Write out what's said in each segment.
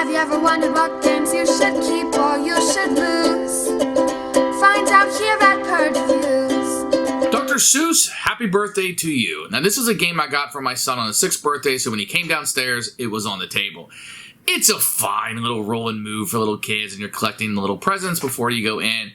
Have you ever wondered what games you should keep or you should lose? Find out here at Purge Reviews. Dr. Seuss Happy Birthday to You. Now, this was a game I got for my son on his 6th birthday, so when he came downstairs, it was on the table. It's a fine little roll and move for little kids, and you're collecting the little presents before you go in.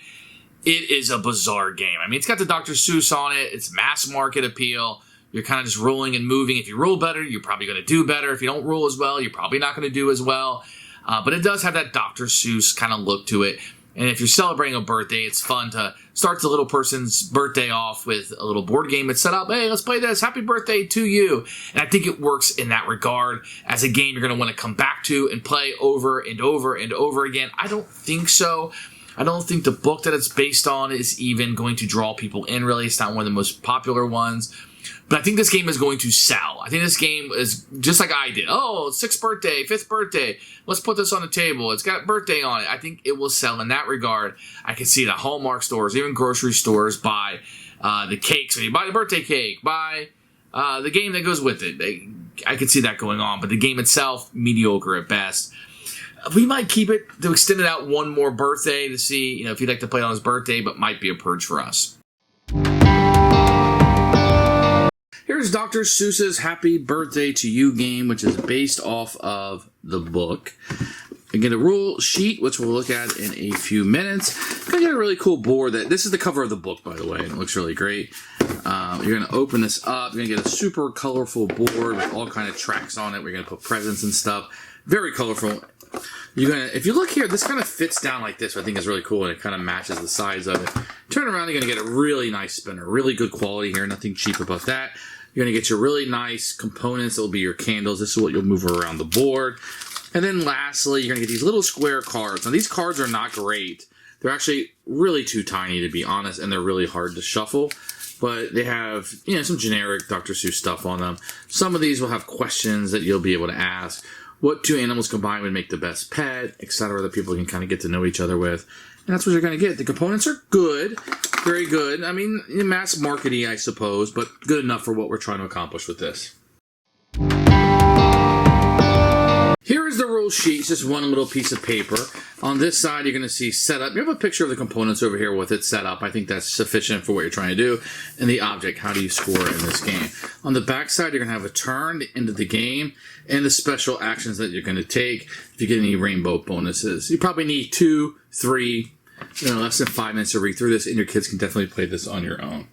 It is a bizarre game. I mean, it's got the Dr. Seuss on it. It's mass market appeal. You're kind of just rolling and moving. If you roll better, you're probably going to do better. If you don't roll as well, you're probably not going to do as well. But it does have that Dr. Seuss kind of look to it. And if you're celebrating a birthday, it's fun to start the little person's birthday off with a little board game that's set up. Hey, let's play this. Happy birthday to you. And I think it works in that regard. As a game you're going to want to come back to and play over and over and over again. I don't think so. I don't think the book that it's based on is even going to draw people in, really. It's not one of the most popular ones. But I think this game is going to sell. I think this game is just like I did. Oh, 6th birthday, 5th birthday. Let's put this on the table. It's got birthday on it. I think it will sell in that regard. I can see it at Hallmark stores, even grocery stores buy the cakes. When you buy the birthday cake, buy the game that goes with it. I can see that going on. But the game itself, mediocre at best. We might keep it to extend it out one more birthday to see, if you'd like to play on his birthday, but might be a purge for us. Here's Dr. Seuss's Happy Birthday to You game, which is based off of the book. You get a rule sheet, which we'll look at in a few minutes. You're going to get a really cool board. This is the cover of the book, by the way, and it looks really great. You're going to open this up. You're going to get a super colorful board with all kind of tracks on it. We're going to put presents and stuff. Very colorful. If you look here, this kind of fits down like this, which I think is really cool, and it kind of matches the size of it. Turn around, you're going to get a really nice spinner. Really good quality here. Nothing cheap about that. You're going to get your really nice components that will be your candles. This is what you'll move around the board. And then lastly, you're going to get these little square cards. Now, these cards are not great. They're actually really too tiny, to be honest, and they're really hard to shuffle. But they have, some generic Dr. Seuss stuff on them. Some of these will have questions that you'll be able to ask. What two animals combined would make the best pet, etc., that people can kind of get to know each other with. And that's what you're going to get. The components are good. Very good. I mean, mass marketing, I suppose, but good enough for what we're trying to accomplish with this. Here is the rule sheet. It's just one little piece of paper. On this side, you're going to see setup. You have a picture of the components over here with it set up. I think that's sufficient for what you're trying to do. And the object, how do you score in this game? On the back side, you're going to have a turn, the end of the game, and the special actions that you're going to take if you get any rainbow bonuses. You probably need 2, 3, less than 5 minutes to read through this, and your kids can definitely play this on your own.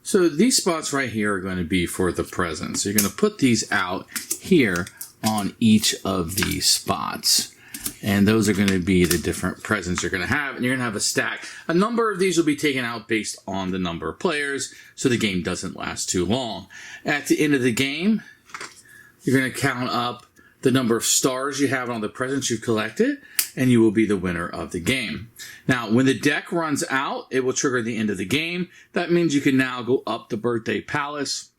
So these spots right here are going to be for the presents. So you're going to put these out here on each of these spots. And those are going to be the different presents you're going to have. And you're going to have a stack. A number of these will be taken out based on the number of players, so the game doesn't last too long. At the end of the game, you're going to count up the number of stars you have on the presents you've collected, and you will be the winner of the game. Now, when the deck runs out, it will trigger the end of the game. That means you can now go up the birthday palace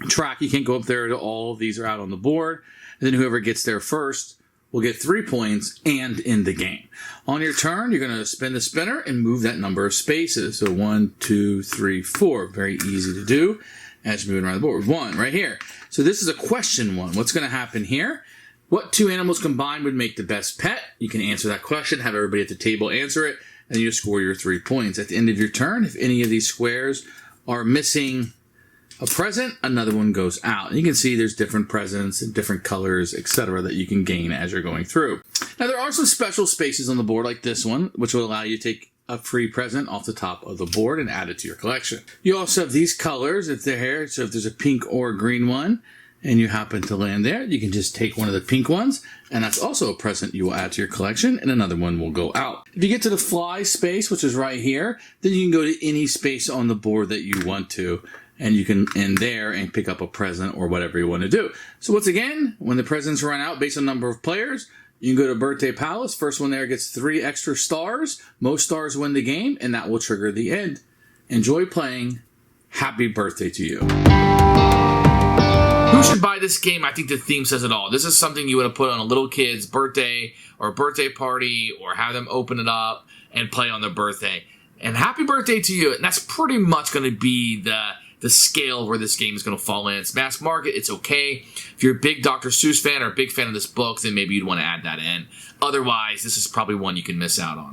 track. You can't go up there. All of these are out on the board. And then whoever gets there first will get 3 points and end the game. On your turn, you're going to spin the spinner and move that number of spaces. So 1, 2, 3, 4. Very easy to do as you're moving around the board. 1 right here. So this is a question one. What's going to happen here? What two animals combined would make the best pet? You can answer that question, have everybody at the table answer it, and you score your 3 points. At the end of your turn, if any of these squares are missing a present, another one goes out. And you can see there's different presents and different colors, etc., that you can gain as you're going through. Now, there are some special spaces on the board like this one, which will allow you to take a free present off the top of the board and add it to your collection. You also have these colors if they're here. So if there's a pink or a green one, and you happen to land there, you can just take one of the pink ones, and that's also a present you will add to your collection, and another one will go out. If you get to the fly space, which is right here, then you can go to any space on the board that you want to, and you can end there and pick up a present or whatever you want to do. So once again, when the presents run out based on number of players, you can go to Birthday Palace. First one there gets 3 extra stars. Most stars win the game, and that will trigger the end. Enjoy playing. Happy birthday to you. Who should buy this game? I think the theme says it all. This is something you want to put on a little kid's birthday or a birthday party, or have them open it up and play on their birthday. And happy birthday to you. And that's pretty much going to be the the scale where this game is going to fall in. It's mass market. It's okay. If you're a big Dr. Seuss fan or a big fan of this book, then maybe you'd want to add that in. Otherwise, this is probably one you can miss out on.